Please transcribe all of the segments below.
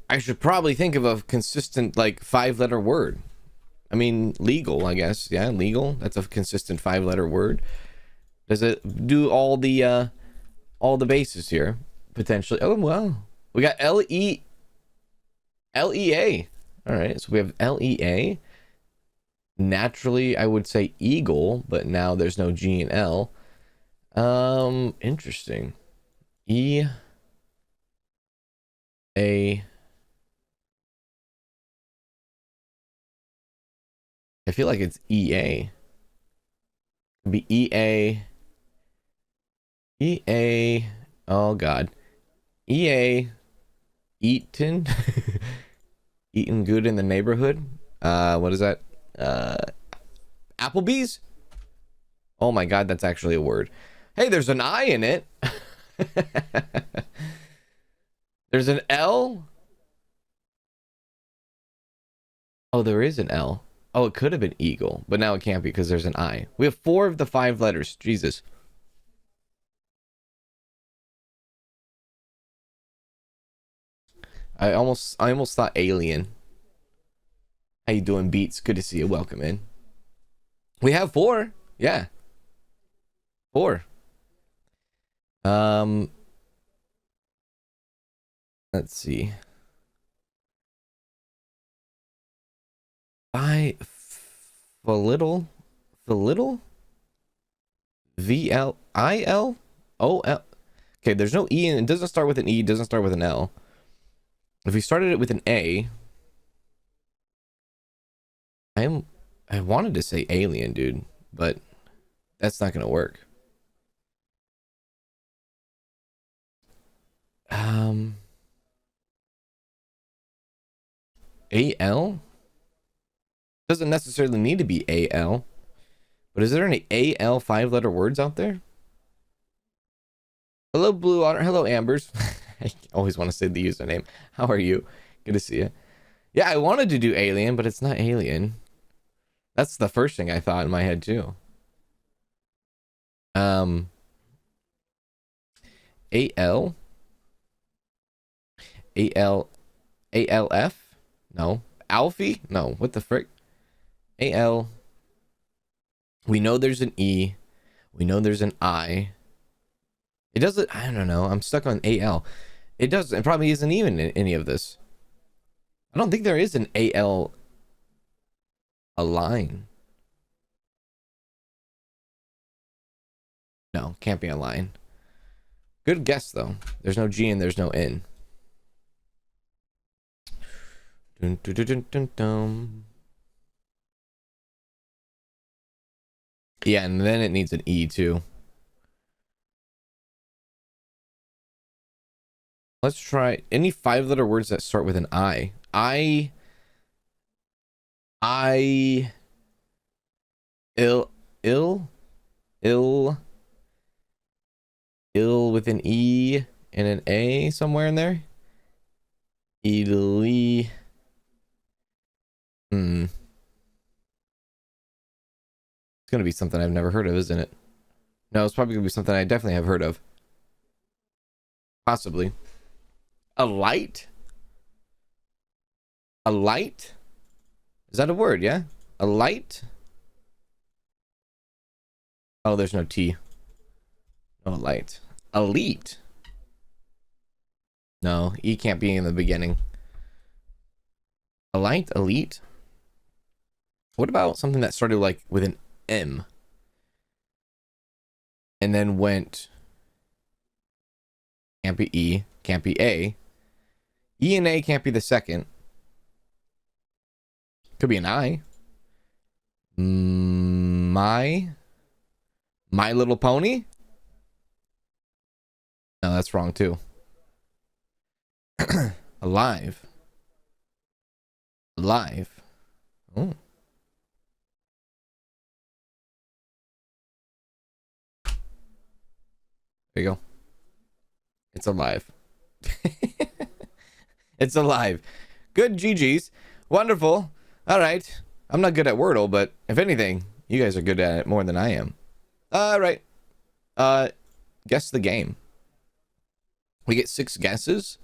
I should probably think of a consistent, like, 5-letter word. I mean, legal, I guess. Yeah, legal. That's a consistent 5-letter word. Does it do all the bases here? Potentially. Oh, well. We got L-E-A. All right, so we have L-E-A. Naturally, I would say eagle, but now there's no G and L. Interesting. E-A. I feel like it's E-A. It'd be E-A. E-A. Oh, God. E-A. Eaton. Eating good in the neighborhood. What is that? Applebee's? Oh my God, that's actually a word. Hey, there's an I in it. There's an L. Oh, there is an L. Oh, it could have been eagle, but now it can't be because there's an I. We have 4 of the 5 letters. Jesus. I almost thought alien. How you doing, Beats? Good to see you. Welcome in. We have 4. Yeah. 4. Let's see. Little VLILOL. Okay, there's no E and it doesn't start with an E, it doesn't start with an L. If we started it with an A, I wanted to say alien, dude, but that's not gonna work. AL doesn't necessarily need to be AL, but is there any AL 5-letter words out there? Hello, Blue Otter. Hello, Ambers. I always want to say the username. How are you? Good to see you. Yeah, I wanted to do alien, but it's not alien. That's the first thing I thought in my head too. AL ALF? No. Alfie? No. What the frick? AL. We know there's an E. We know there's an I. It doesn't. I don't know. I'm stuck on AL. It doesn't. It probably isn't even in any of this. I don't think there is an AL line. No, can't be a line. Good guess though. There's no G and there's no N. Dun, dun, dun, dun, dun, dun. Yeah, and then it needs an E too. Let's try any 5-letter words that start with an I. Ill with an E and an A somewhere in there. Italy. It's gonna be something I've never heard of, isn't it? No, it's probably gonna be something I definitely have heard of. Possibly. A light? A light? Is that a word, yeah? A light? Oh, there's no T. No light. Elite. No, E can't be in the beginning. A light? Elite? What about something that started like with an M? And then went... Can't be E. Can't be A. E and A can't be the second. Could be an I. My Little Pony? No, that's wrong too. Alive. Alive. Oh. There you go. It's alive. It's alive. Good GG's. Wonderful. All right. I'm not good at Wordle, but if anything, you guys are good at it more than I am. All right. Guess the game. We get 6 guesses.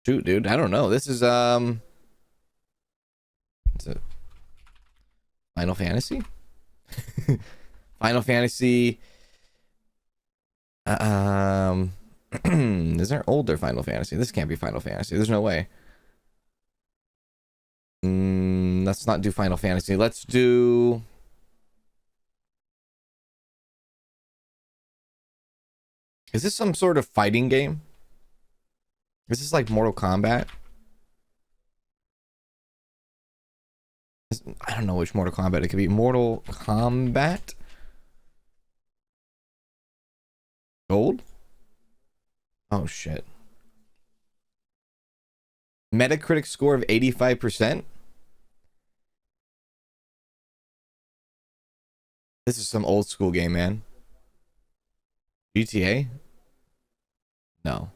Shoot, dude, I don't know. This is it's a Final Fantasy. Final Fantasy. Is there older Final Fantasy? This can't be Final Fantasy. There's no way. Let's not do Final Fantasy. Let's do. Is this some sort of fighting game? Is this like Mortal Kombat? I don't know which Mortal Kombat it could be. Mortal Kombat? Gold? Oh shit. Metacritic score of 85%? This is some old school game, man. GTA? No.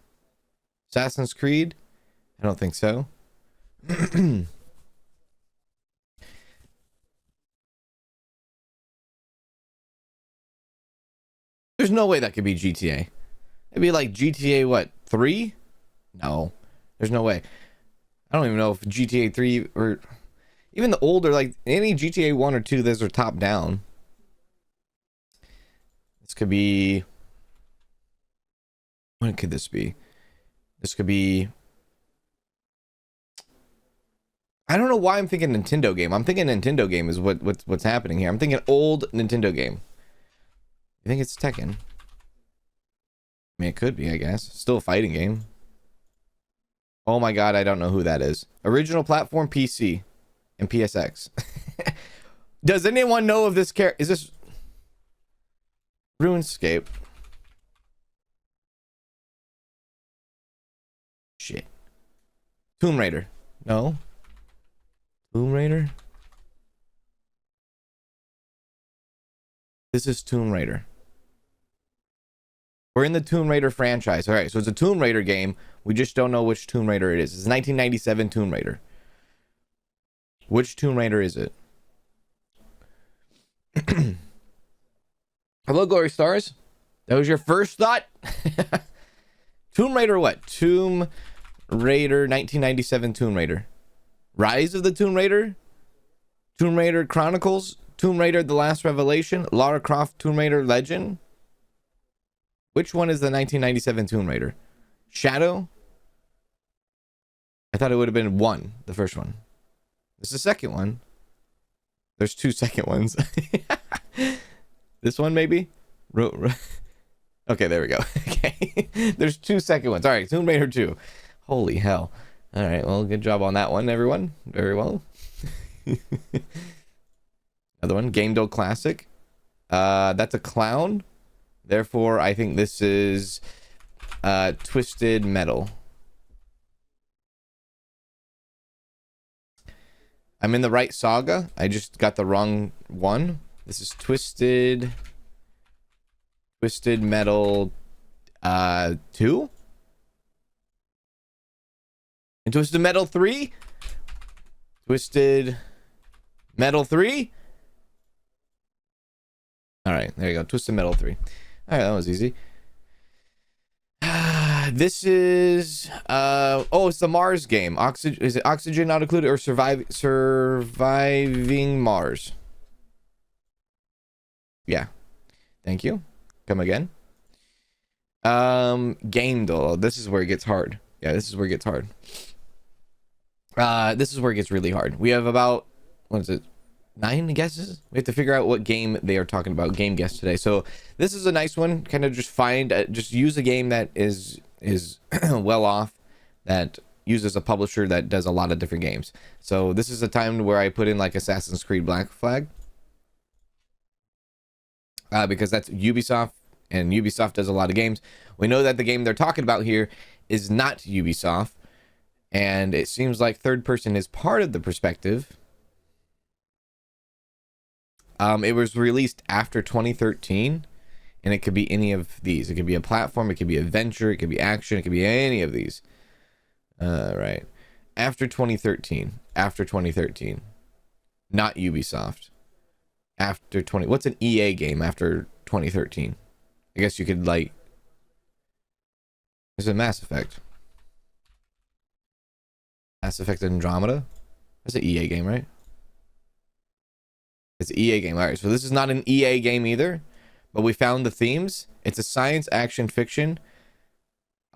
Assassin's Creed? I don't think so. There's no way that could be GTA. It'd be like GTA, what, 3? No. There's no way. I don't even know if GTA 3 or even the older, like any GTA 1 or 2, those are top down. This could be. What could this be? This could be. I don't know why I'm thinking Nintendo game. I'm thinking Nintendo game is what's happening here. I'm thinking old Nintendo game. I think it's Tekken. I mean, it could be, I guess. Still a fighting game. Oh my god, I don't know who that is. Original platform PC and PSX. Does anyone know of this character? Is this RuneScape? Shit. Tomb Raider. No. Tomb Raider? This is Tomb Raider. We're in the Tomb Raider franchise. All right, so it's a Tomb Raider game. We just don't know which Tomb Raider it is. It's 1997 Tomb Raider. Which Tomb Raider is it? Hello, Glory Stars. That was your first thought? Tomb Raider what? Tomb Raider 1997 Tomb Raider. Rise of the Tomb Raider? Tomb Raider Chronicles? Tomb Raider The Last Revelation? Lara Croft Tomb Raider Legend? Which one is the 1997 Tomb Raider? Shadow? I thought it would have been one, the first one. This is the second one. There's two second ones. This one, maybe? Okay, there we go. Okay. There's two second ones. All right, Tomb Raider 2. Holy hell. All right, well, good job on that one, everyone. Very well. Another one, Game Doll Classic. That's a clown. Therefore, I think this is Twisted Metal. I'm in the right saga. I just got the wrong one. This is Twisted Metal 2? And Twisted Metal 3? Twisted Metal 3? Alright, there you go. Twisted Metal 3. Alright, that was easy. This is it's the Mars game. Is it Oxygen Not Included or Surviving Mars? Yeah. Thank you. Come again. Game Doll. This is where it gets hard. Yeah, this is where it gets hard. This is where it gets really hard. We have about, what is it, 9 guesses? We have to figure out what game they are talking about. Game guess today. So this is a nice one. Kind of just just use a game that is well off, that uses a publisher that does a lot of different games. So this is a time where I put in like Assassin's Creed Black Flag, because that's Ubisoft, and Ubisoft does a lot of games. We know that the game they're talking about here is not Ubisoft, and it seems like third person is part of the perspective. It was released after 2013, and it could be any of these. It could be a platform, it could be adventure, it could be action, it could be any of these. Right. After 2013. After 2013. Not Ubisoft. After 20... What's an EA game after 2013? I guess you could, like... There's a Mass Effect. Mass Effect Andromeda. That's an EA game, right? It's an EA game. All right, so this is not an EA game either, but we found the themes. It's a science action fiction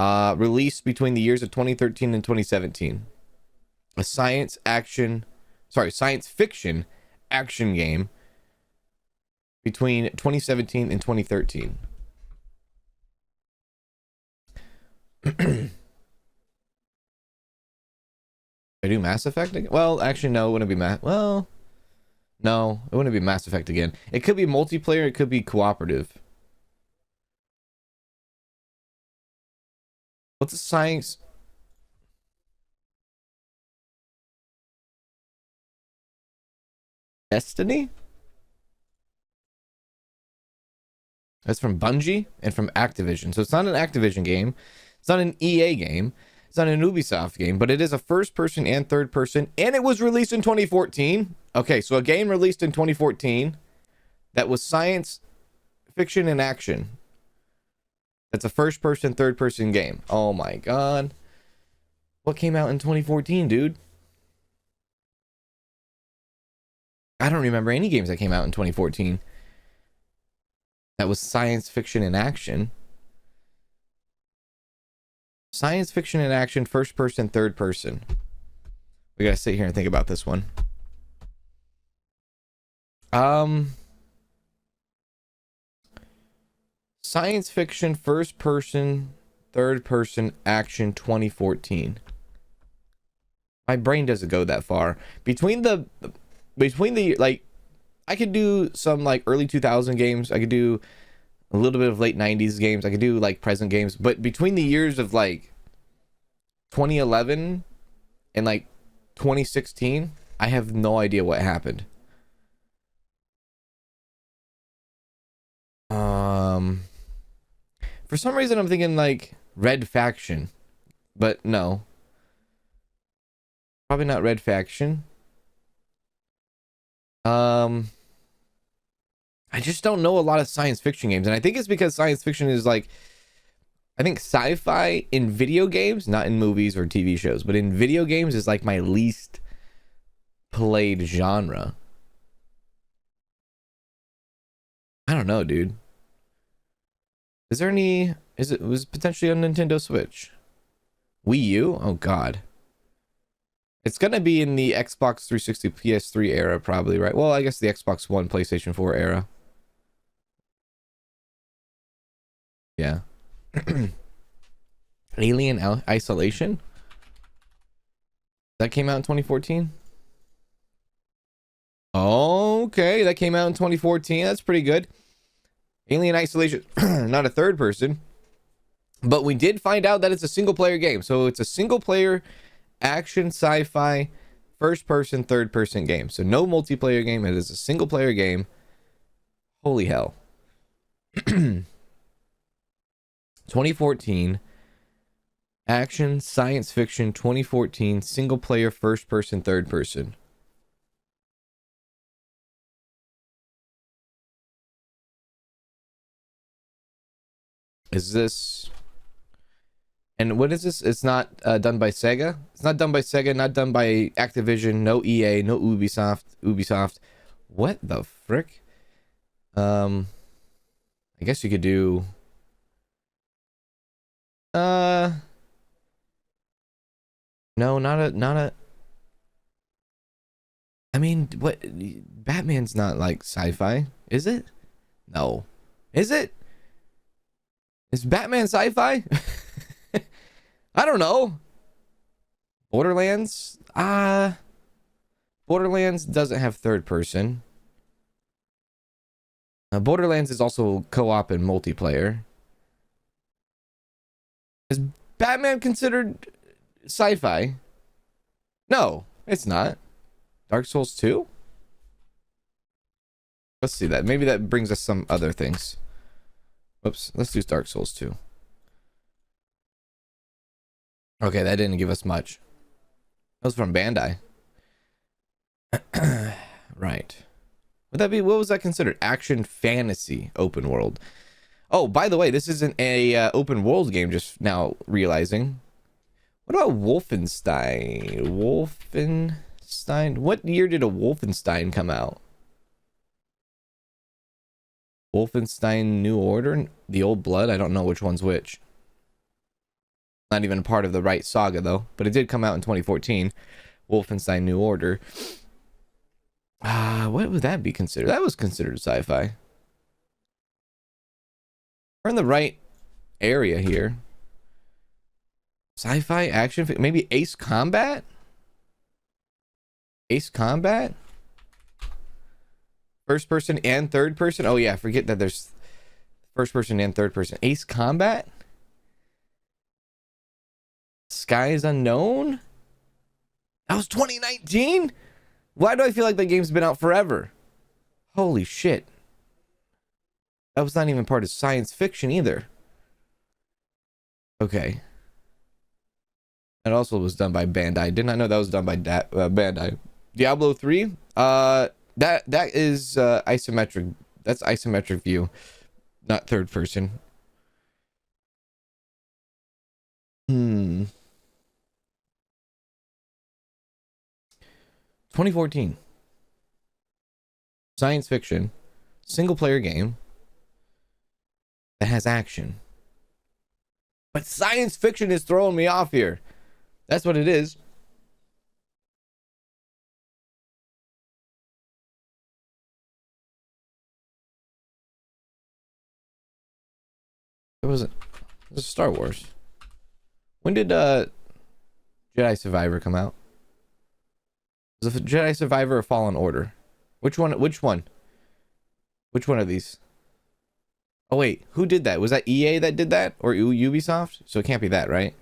released between the years of 2013 and 2017. A science fiction action game between 2017 and 2013. I do Mass Effect again? Well, actually, no, it wouldn't be no, it wouldn't be Mass Effect again. It could be multiplayer, it could be cooperative. What's a science? Destiny? That's from Bungie and from Activision. So it's not an Activision game. It's not an EA game. It's not an Ubisoft game, but it is a first person and third person, and it was released in 2014. Okay, so a game released in 2014 that was science fiction and action. That's a first person, third person game. Oh my god. What came out in 2014, dude? I don't remember any games that came out in 2014 that was science fiction and action. Science fiction and action, first person, third person. We gotta sit here and think about this one. Science fiction, first person, third person, action, 2014. My brain doesn't go that far. Between the like, I could do some like early 2000 games. I could do a little bit of late 90s games. I could do like present games, but between the years of like 2011 and like 2016, I have no idea what happened. For some reason I'm thinking like Red Faction, but no. Probably not Red Faction. I just don't know a lot of science fiction games, and I think it's because science fiction is like, I think sci-fi in video games, not in movies or TV shows, but in video games is like my least played genre. I don't know, dude. Is there any... was it potentially on Nintendo Switch? Wii U? Oh, God. It's gonna be in the Xbox 360, PS3 era, probably, right? Well, I guess the Xbox One, PlayStation 4 era. Yeah. Alien Isolation? That came out in 2014? Okay, that came out in 2014. That's pretty good. Alien Isolation, not a third person, but we did find out that it's a single player game. So it's a single player action sci-fi first person, third person game. So no multiplayer game. It is a single player game. Holy hell. 2014 action science fiction, 2014 single player first person, third person. Is this... And what is this? It's not done by Sega. It's not done by Sega, not done by Activision, no EA, no Ubisoft. What the frick? I guess you could do... No, not a... I mean, what? Batman's not like sci-fi, is it? No. Is it? Is Batman sci-fi? I don't know. Borderlands? Borderlands doesn't have third person. Borderlands is also co-op and multiplayer. Is Batman considered sci-fi? No, it's not. Dark Souls 2? Let's see that. Maybe that brings us some other things. Whoops, let's do Dark Souls 2. Okay, that didn't give us much. That was from Bandai. Right. Would that be, what was that considered? Action fantasy open world. Oh, by the way, this isn't a open world game, just now realizing. What about Wolfenstein? Wolfenstein? What year did a Wolfenstein come out? Wolfenstein New Order? The Old Blood? I don't know which one's which. Not even part of the right saga, though. But it did come out in 2014. Wolfenstein New Order. What would that be considered? That was considered sci-fi. We're in the right area here. Sci-fi action, maybe Ace Combat? Ace Combat? First person and third person? Oh yeah, forget that there's first person and third person. Ace Combat? Skies Unknown? That was 2019? Why do I feel like that game's been out forever? Holy shit. That was not even part of science fiction either. Okay. That also was done by Bandai. Did not know that was done by Bandai. Diablo 3? That is isometric. That's isometric view, not third person. 2014. Science fiction. Single player game that has action. But science fiction is throwing me off here. That's what it is. It was Star Wars. When did Jedi Survivor come out? Was it Jedi Survivor or Fallen Order? Which one? Which one? Which one of these? Oh wait, who did that? Was that EA that did that, or Ubisoft? So it can't be that, right?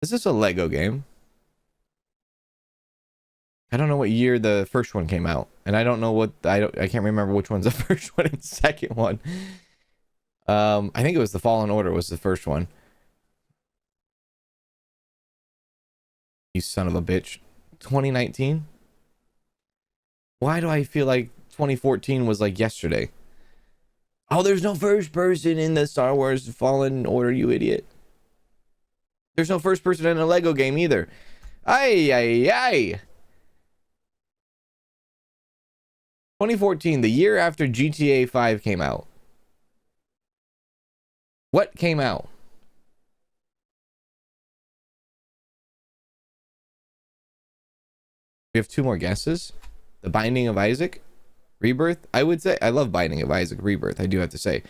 Is this a Lego game? I don't know what year the first one came out, and I don't know what I can't remember which one's the first one and the second one. I think it was the Fallen Order was the first one. You son of a bitch. 2019? Why do I feel like 2014 was like yesterday? Oh, there's no first person in the Star Wars Fallen Order, you idiot. There's no first person in a Lego game either. Ay, ay, ay. 2014, the year after GTA 5 came out. What came out? We have two more guesses. The Binding of Isaac, Rebirth. I would say I love Binding of Isaac, Rebirth. I do have to say,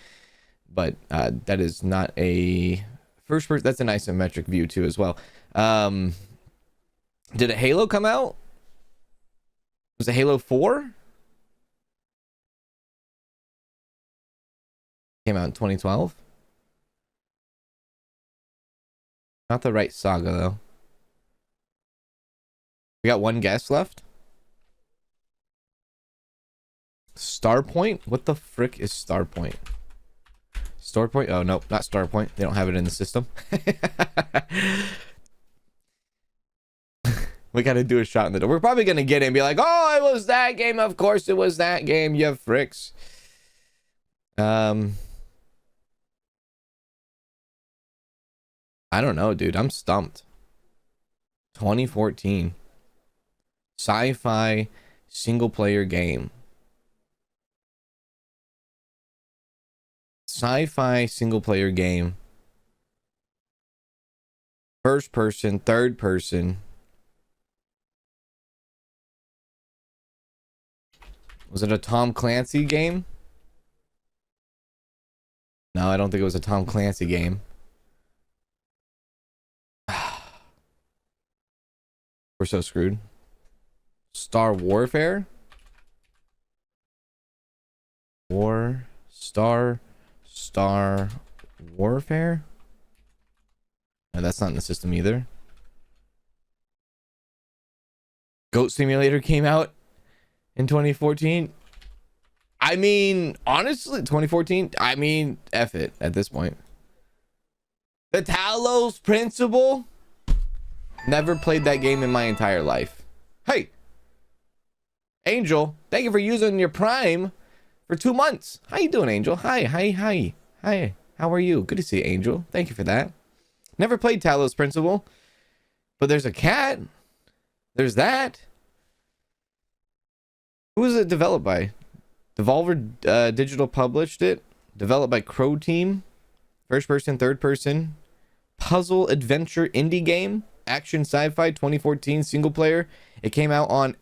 but that is not a first person. That's an isometric view too, as well. Did a Halo come out? Was it Halo 4? Came out in 2012. Not the right saga though. We got one guess left. Starpoint? What the frick is Starpoint? Starpoint? Oh, no, not Starpoint. They don't have it in the system. We gotta do a shot in the door. We're probably gonna get in and be like, oh, it was that game. Of course it was that game, you fricks. I don't know, dude. I'm stumped. 2014. Sci-fi single-player game. Sci-fi single-player game. First person, third person. Was it a Tom Clancy game? No, I don't think it was a Tom Clancy game. We're so screwed. Star Warfare? Star Warfare? No, that's not in the system either. Goat Simulator came out in 2014. I mean, honestly, 2014. I mean, F it at this point. The Talos Principle. Never played that game in my entire life. Hey, Angel, thank you for using your Prime for 2 months. How you doing, Angel? Hi. How are you? Good to see you, Angel. Thank you for that. Never played Talos Principle, but there's a cat. There's that. Who is it developed by? Devolver Digital published it. Developed by Crow Team. First person, third person. Puzzle adventure indie game. Action sci-fi 2014 single player. It came out on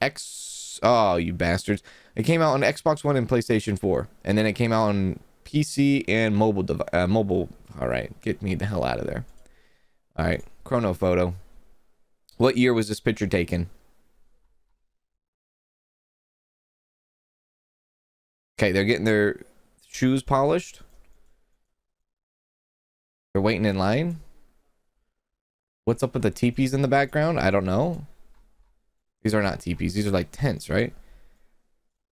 Oh, you bastards. It came out on Xbox One and PlayStation 4. And then it came out on PC and mobile. All right, get me the hell out of there. All right, chrono photo. What year was this picture taken? Okay, they're getting their shoes polished. They're waiting in line. What's up with the teepees in the background? I don't know. These are not teepees. These are like tents, right?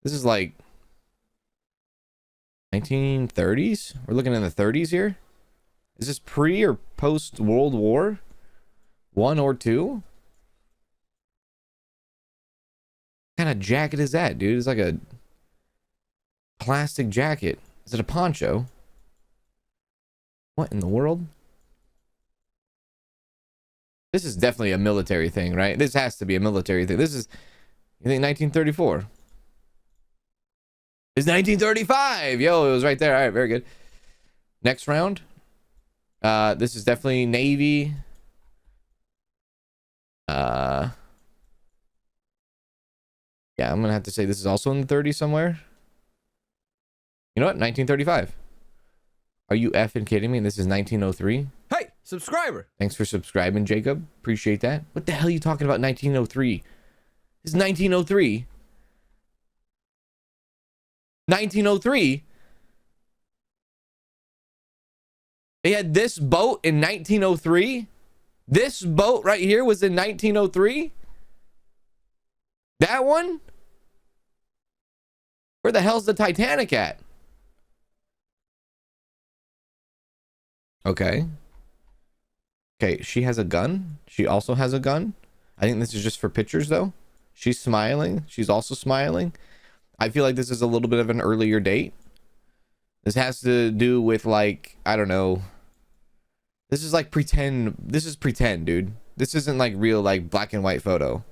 This is like 1930s. We're looking in the 30s here. Is this pre or post World War I or II? What kind of jacket is that, dude? It's like a plastic jacket. Is it a poncho? What in the world? This is definitely a military thing, right? This has to be a military thing. This is, you think 1934? It's 1935. Yo, it was right there. All right, very good. Next round. This is definitely Navy. Yeah, I'm gonna have to say this is also in the 30s somewhere. You know what? 1935. Are you effing kidding me? This is 1903. Hey, subscriber. Thanks for subscribing, Jacob. Appreciate that. What the hell are you talking about 1903? This is 1903. 1903? They had this boat in 1903? This boat right here was in 1903? That one? Where the hell's the Titanic at? Okay. Okay, she has a gun. She also has a gun. I think this is just for pictures, though. She's smiling. She's also smiling. I feel like this is a little bit of an earlier date. This has to do with, like, I don't know. This is like pretend. This is pretend, dude. This isn't like real, like, black and white photo.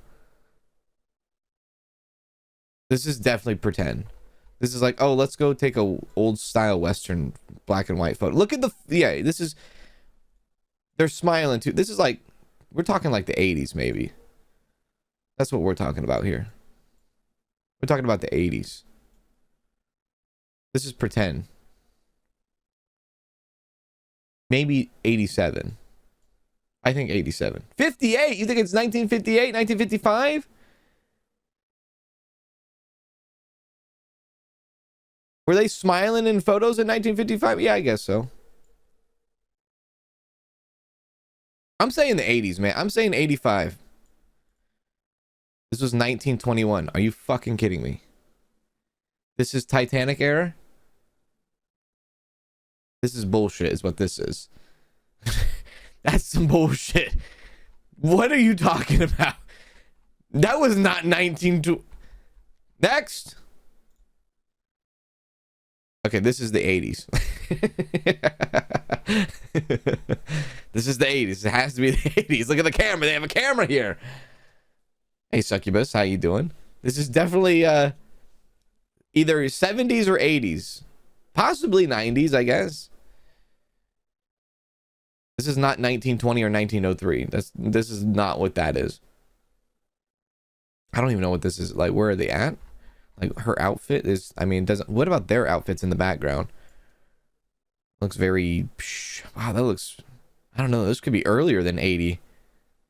This is definitely pretend. This is like, oh, let's go take a old style Western black and white photo. Look at the, yeah, this is, they're smiling too. This is like, we're talking like the 80s, maybe. That's what we're talking about here. We're talking about the 80s. This is pretend. Maybe 87. I think 87. 58? You think it's 1958, 1955? Were they smiling in photos in 1955? Yeah, I guess so. I'm saying the 80s, man. I'm saying 85. This was 1921. Are you fucking kidding me? This is Titanic era? This is bullshit is what this is. That's some bullshit. What are you talking about? That was not 1920. Next. Okay, this is the 80s. This is the 80s. It has to be the 80s. Look at the camera. They have a camera here. Hey, Succubus. How you doing? This is definitely either 70s or 80s. Possibly 90s, I guess. This is not 1920 or 1903. This is not what that is. I don't even know what this is. Like, where are they at? Like, her outfit is, I mean, doesn't, what about their outfits in the background? Looks very, wow, that looks, I don't know, this could be earlier than 80.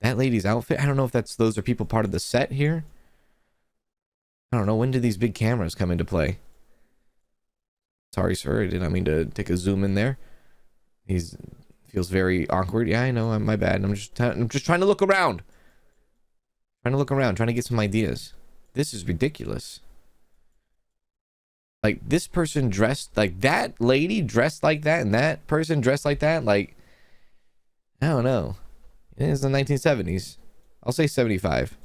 That lady's outfit, I don't know if those are people part of the set here. I don't know, when do these big cameras come into play? Sorry, sir, I did not mean to take a zoom in there. Feels very awkward. Yeah, I know, my bad. I'm just trying to look around. Trying to get some ideas. This is ridiculous. Like, this person dressed like that, lady dressed like that, and that person dressed like that. Like, I don't know. It is the 1970s. I'll say 75.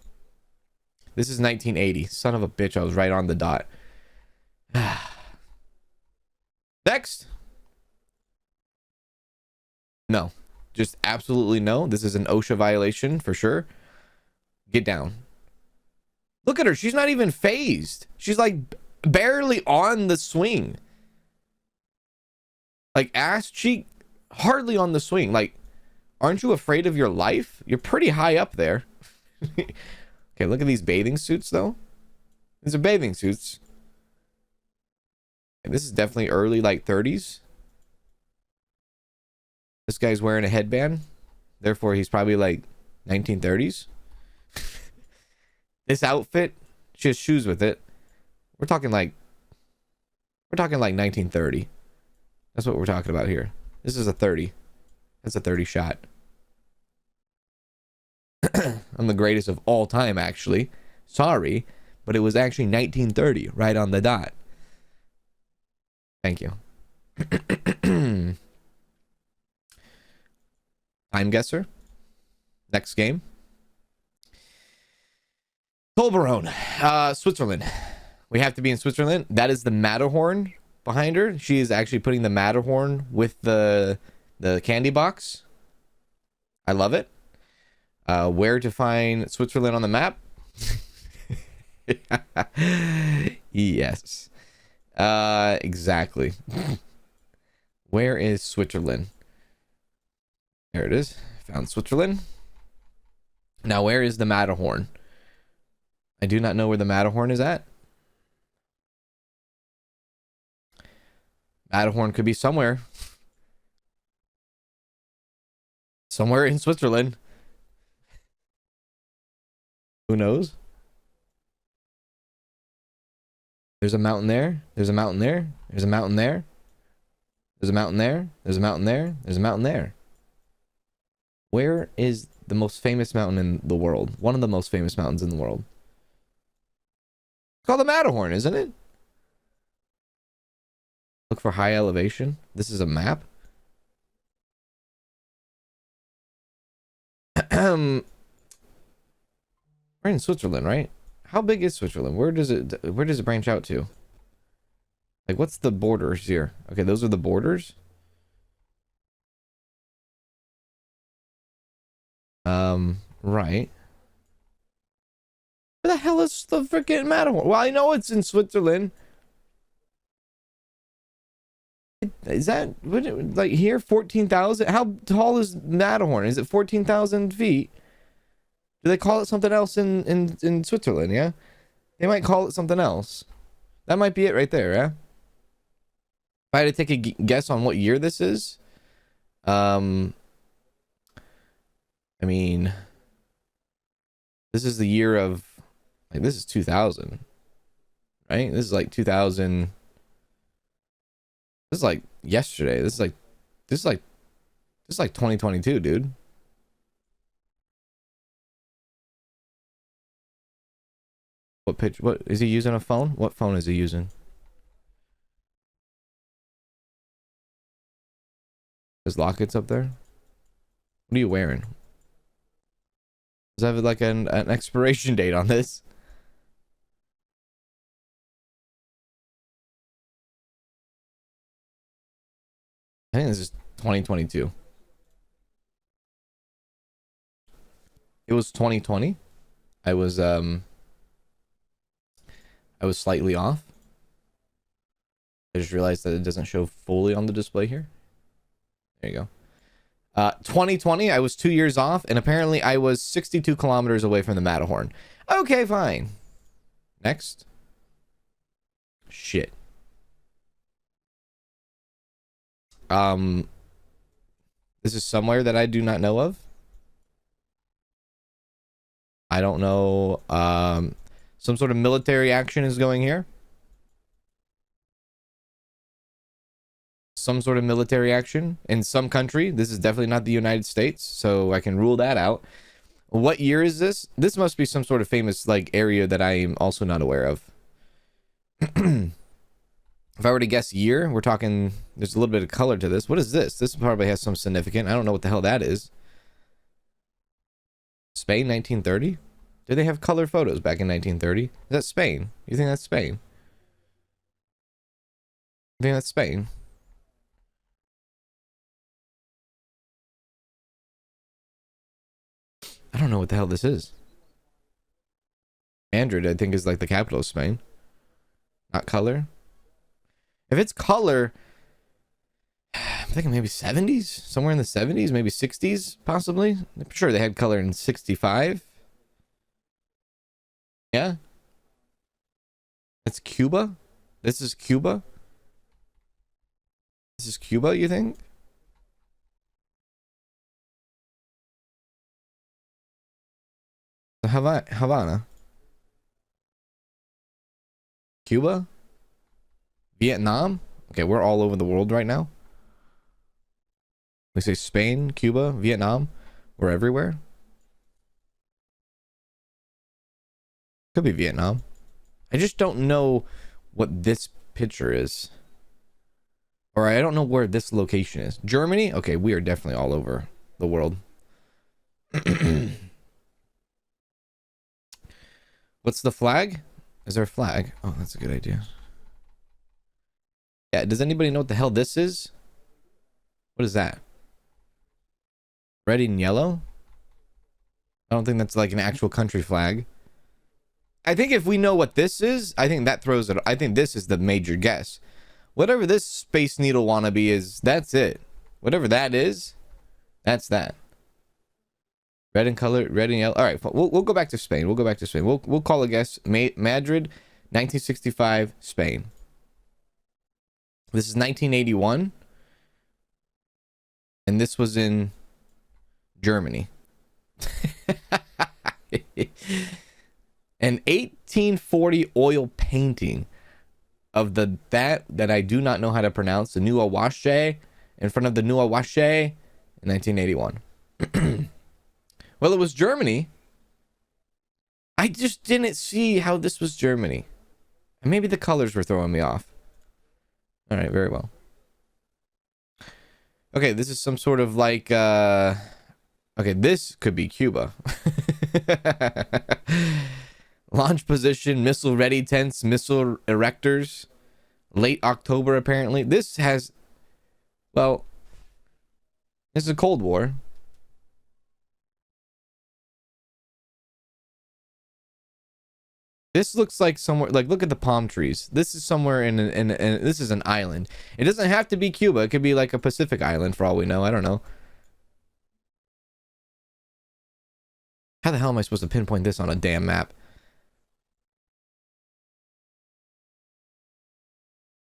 This is 1980. Son of a bitch, I was right on the dot. Next. No. Just absolutely no. This is an OSHA violation for sure. Get down. Look at her. She's not even phased. She's like barely on the swing. Like ass cheek, hardly on the swing. Like, aren't you afraid of your life? You're pretty high up there. Okay, look at these bathing suits though. These are bathing suits. And this is definitely early like 30s. This guy's wearing a headband. Therefore, he's probably like 1930s. This outfit, she has shoes with it. We're talking like 1930. That's what we're talking about here. This is a 30. That's a 30 shot. I'm the greatest of all time, actually. Sorry, but it was actually 1930, right on the dot. Thank you. Time guesser. Next game. Tolbarone, Switzerland. We have to be in Switzerland. That is the Matterhorn behind her. She is actually putting the Matterhorn with the candy box. I love it. Where to find Switzerland on the map? Yes. Exactly. Where is Switzerland? There it is. Found Switzerland. Now, where is the Matterhorn? I do not know where the Matterhorn is at. Matterhorn could be somewhere. Somewhere in Switzerland. Who knows? There's a mountain there. There's a mountain there. There's a mountain there. There's a mountain there. There's a mountain there. There's a mountain there. Where is the most famous mountain in the world? One of the most famous mountains in the world. It's called the Matterhorn, isn't it? Look for high elevation. This is a map. We're in Switzerland, right? How big is Switzerland? Where does it branch out to? Like, what's the borders here? Okay, those are the borders. Right. Where the hell is the freaking Matterhorn? Well, I know it's in Switzerland. Is that like here 14,000? How tall is Matterhorn? Is it 14,000 feet? Do they call it something else in Switzerland? Yeah, they might call it something else. That might be it right there. Yeah. If I had to take a guess on what year this is, I mean, this is the year of, like, this is 2000, right? This is like 2000. This is like yesterday. This is like 2022, dude. What pitch? What is he using? A phone? What phone is he using? His locket's up there. What are you wearing? Does it have like an expiration date on this? I think this is 2022. It was 2020. I was slightly off. I just realized that it doesn't show fully on the display here. There you go. 2020, I was 2 years off, and apparently I was 62 kilometers away from the Matterhorn. Okay, fine. Next. Shit. This is somewhere that I do not know of. I don't know. Some sort of military action is going here. Some sort of military action in some country. This is definitely not the United States, so I can rule that out. What year is this? This must be some sort of famous like area that I am also not aware of. If I were to guess year, we're talking, there's a little bit of color to this. What is this? This probably has some significant. I don't know what the hell that is. Spain, 1930? Did they have color photos back in 1930? Is that Spain? You think that's Spain? You think that's Spain? I don't know what the hell this is. Madrid, I think, is like the capital of Spain. Not color. If it's color, I'm thinking maybe 70s, somewhere in the 70s, maybe 60s, possibly. I'm sure they had color in 65. Yeah. That's Cuba. This is Cuba. This is Cuba, you think? Havana. Cuba? Vietnam? Okay, we're all over the world right now. We say Spain, Cuba, Vietnam. We're everywhere. Could be Vietnam. I just don't know what this picture is. Or I don't know where this location is. Germany? Okay, we are definitely all over the world. What's the flag? Is there a flag? Oh, that's a good idea. Yeah, does anybody know what the hell this is? What is that? Red and yellow? I don't think that's like an actual country flag. I think if we know what this is, I think that throws it. I think this is the major guess. Whatever this Space Needle wannabe is, that's it. Whatever that is, that's that. Red and color, red and yellow. All right, we'll go back to Spain. We'll go back to Spain. We'll call a guess. Madrid, 1965, Spain. This is 1981. And this was in Germany. An 1840 oil painting of that I do not know how to pronounce, the Nua Washe, in front of the Nua Washe in 1981. Well, it was Germany. I just didn't see how this was Germany. And maybe the colors were throwing me off. All right, very well. Okay, this is some sort of like okay, this could be Cuba. Launch position, missile ready tents, missile erectors. Late October, apparently. This has, well, this is a Cold War. This looks like somewhere, like, look at the palm trees. This is somewhere in this is an island. It doesn't have to be Cuba. It could be like a Pacific island for all we know. I don't know. How the hell am I supposed to pinpoint this on a damn map?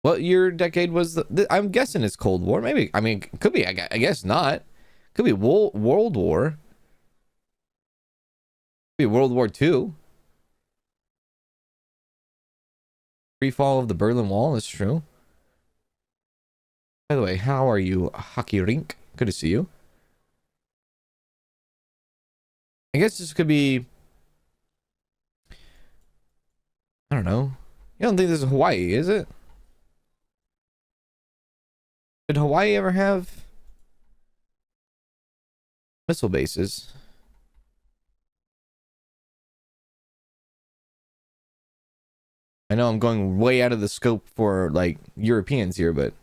What year, decade was I'm guessing it's Cold War. Maybe, I mean, could be, I guess not. Could be World War. Could be World War II. Free fall of the Berlin Wall, that's true. By the way, how are you, Hockey Rink? Good to see you. I guess this could be, I don't know. You don't think this is Hawaii, is it? Did Hawaii ever have missile bases? I know I'm going way out of the scope for like Europeans here, but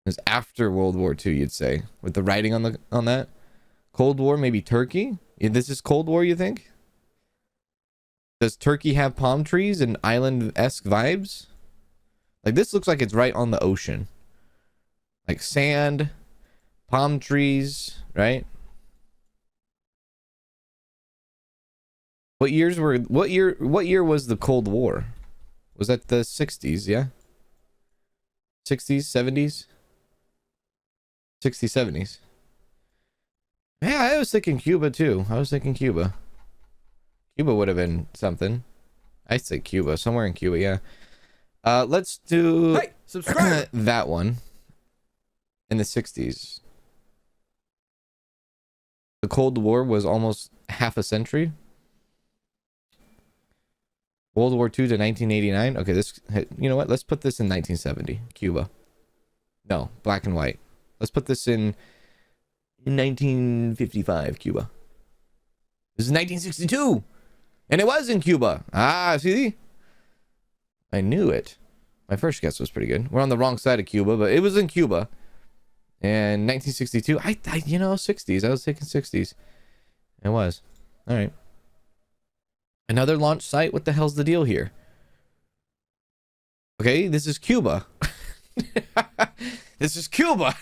it's after World War II, you'd say, with the writing on that. Cold War, maybe Turkey. Yeah, this is Cold War, you think? Does Turkey have palm trees and island-esque vibes? Like, this looks like it's right on the ocean. Like sand, palm trees, right? What year was the Cold War? Was that the 60s, yeah? 60s, 70s? 60s, 70s. Yeah, I was thinking Cuba too. Cuba would have been something. I say Cuba, somewhere in Cuba, yeah. Let's do subscribe. That one. In the 60s. The Cold War was almost half a century. World War II to 1989. Okay, this, you know what? Let's put this in 1970. Cuba. No, black and white. Let's put this in 1955. Cuba. This is 1962. And it was in Cuba. Ah, see? I knew it. My first guess was pretty good. We're on the wrong side of Cuba, but it was in Cuba. And 1962. I you know, 60s. I was thinking 60s. It was. All right. Another launch site? What the hell's the deal here? Okay, this is Cuba. This is Cuba.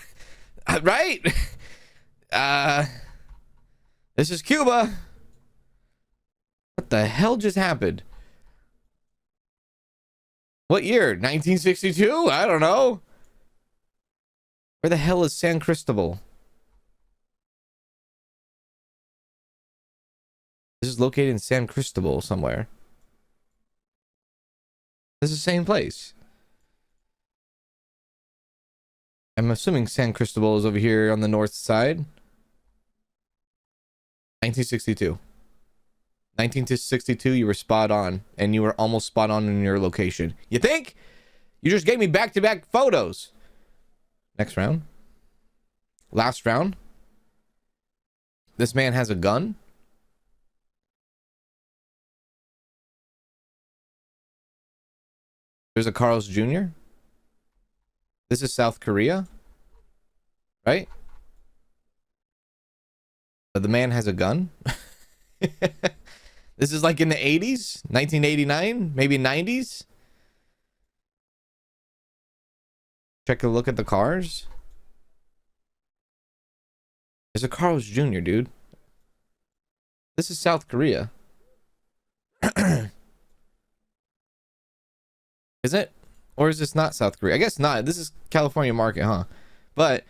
Right? This is Cuba. What the hell just happened? What year? 1962? I don't know. Where the hell is San Cristobal? This is located in San Cristobal somewhere. This is the same place. I'm assuming San Cristobal is over here on the north side. 1962. 1962, you were spot on. And you were almost spot on in your location. You think? You just gave me back-to-back photos. Next round. Last round. This man has a gun. There's a Carl's Jr. This is South Korea. Right? But the man has a gun. This is like in the 80s? 1989? Maybe 90s? Check a look at the cars. There's a Carl's Jr., dude. This is South Korea. Is it? Or is this not South Korea? I guess not. This is California market, huh? But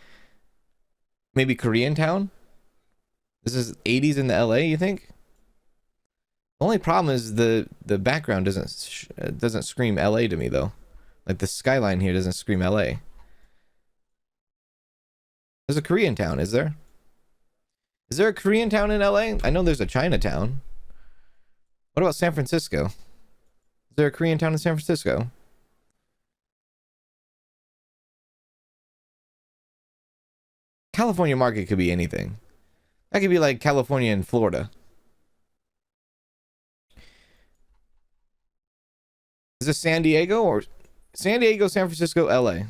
maybe Korean town? This is 80s in the LA, you think? The only problem is the background doesn't scream LA to me, though. Like the skyline here doesn't scream LA. There's a Korean town, is there? Is there a Korean town in LA? I know there's a Chinatown. What about San Francisco? Is there a Korean town in San Francisco? California market could be anything. That could be like California and Florida. Is this San Diego or San Diego, San Francisco, LA?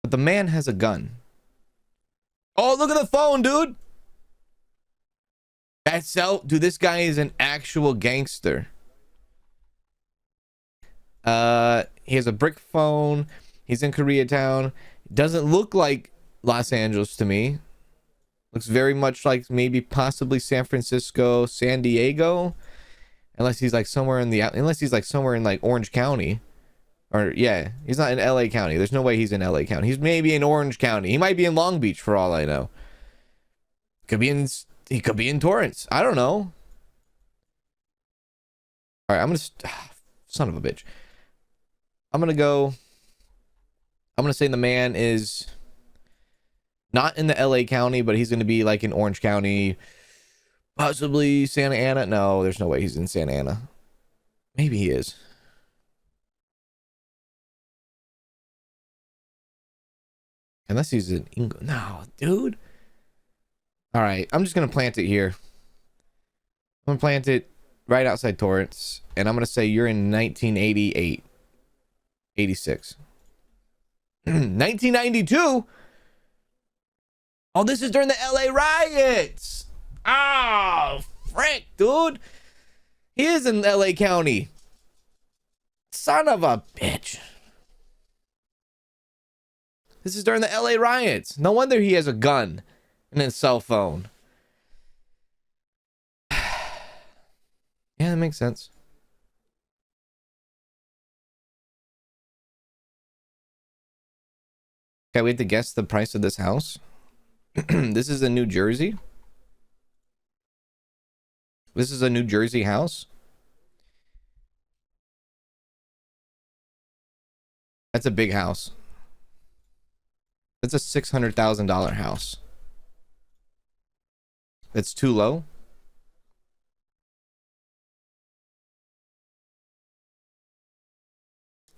But the man has a gun. Oh, look at the phone, dude. That's out. Dude, this guy is an actual gangster. He has a brick phone. He's in Koreatown. Doesn't look like Los Angeles to me. Looks very much like maybe possibly San Francisco, San Diego. Unless he's like somewhere in like Orange County. Or yeah, he's not in LA County. There's no way he's in LA County. He's maybe in Orange County. He might be in Long Beach for all I know. He could be in Torrance. I don't know. All right, son of a bitch. I'm going to say the man is not in the LA County, but he's going to be like in Orange County, possibly Santa Ana. No, there's no way he's in Santa Ana. Maybe he is. Unless he's in England. No, dude. All right, I'm just going to plant it here. I'm going to plant it right outside Torrance, and I'm going to say you're in 1988. 86. 1992? Oh, this is during the LA riots. Oh, frick, dude. He is in LA County. Son of a bitch. This is during the LA riots. No wonder he has a gun and a cell phone. Yeah, that makes sense. Okay, we have to guess the price of this house. This is in New Jersey. This is a New Jersey house. That's a big house. That's a $600,000 house. That's too low.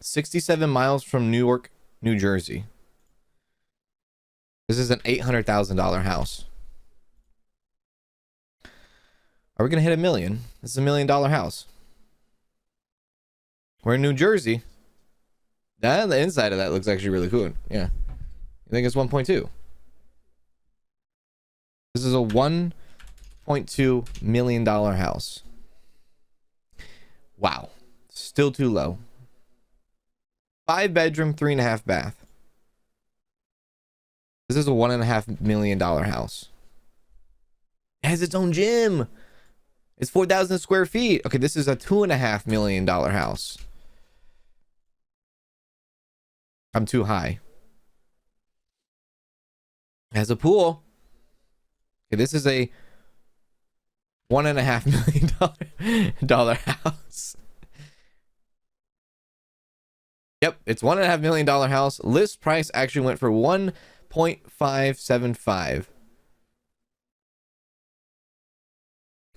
$67 miles from Newark, New Jersey. This is an $800,000 house. Are we going to hit $1 million? This is $1 million house. We're in New Jersey. The inside of that looks actually really cool. Yeah. I think it's 1.2. This is a $1.2 million house. Wow. Still too low. 5 bedroom, 3.5 bath. This is a $1.5 million house. It has its own gym. It's 4,000 square feet. Okay, this is a $2.5 million house. I'm too high. It has a pool. Okay, this is a $1.5 million house. Yep, it's $1.5 million house. List price actually went for 1.575.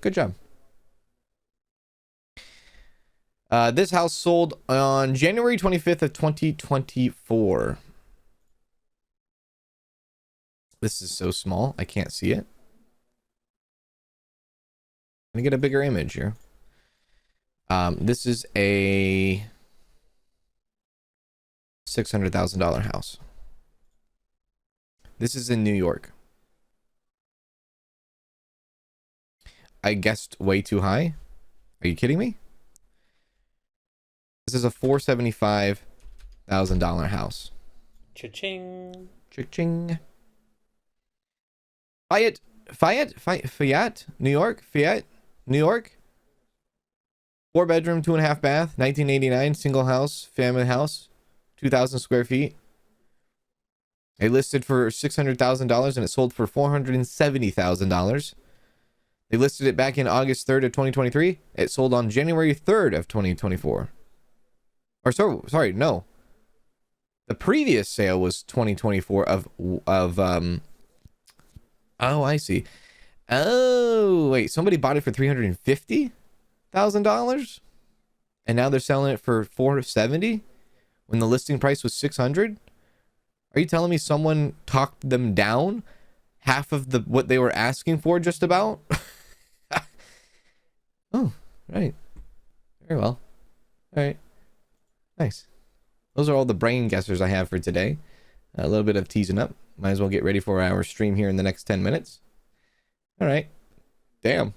Good job. This house sold on January 25th of 2024. This is so small, I can't see it. Let me get a bigger image here. This is a $600,000 house. This is in New York. I guessed way too high. Are you kidding me? This is a $475,000 house. Cha-ching. Cha-ching. Fayette, New York. Fayette, New York. 4 bedroom, 2.5 bath, 1989, single house, family house, 2,000 square feet. It listed for $600,000 and it sold for $470,000. They listed it back in August 3rd of 2023. It sold on January 3rd of 2024. Or sorry, no. The previous sale was 2024 of oh, I see. Oh, wait, somebody bought it for $350,000 and now they're selling it for $470 when the listing price was $600. Are you telling me someone talked them down half of what they were asking for just about? Oh, right. Very well. All right. Nice. Those are all the brain guessers I have for today. A little bit of teasing up. Might as well get ready for our stream here in the next 10 minutes. All right. Damn.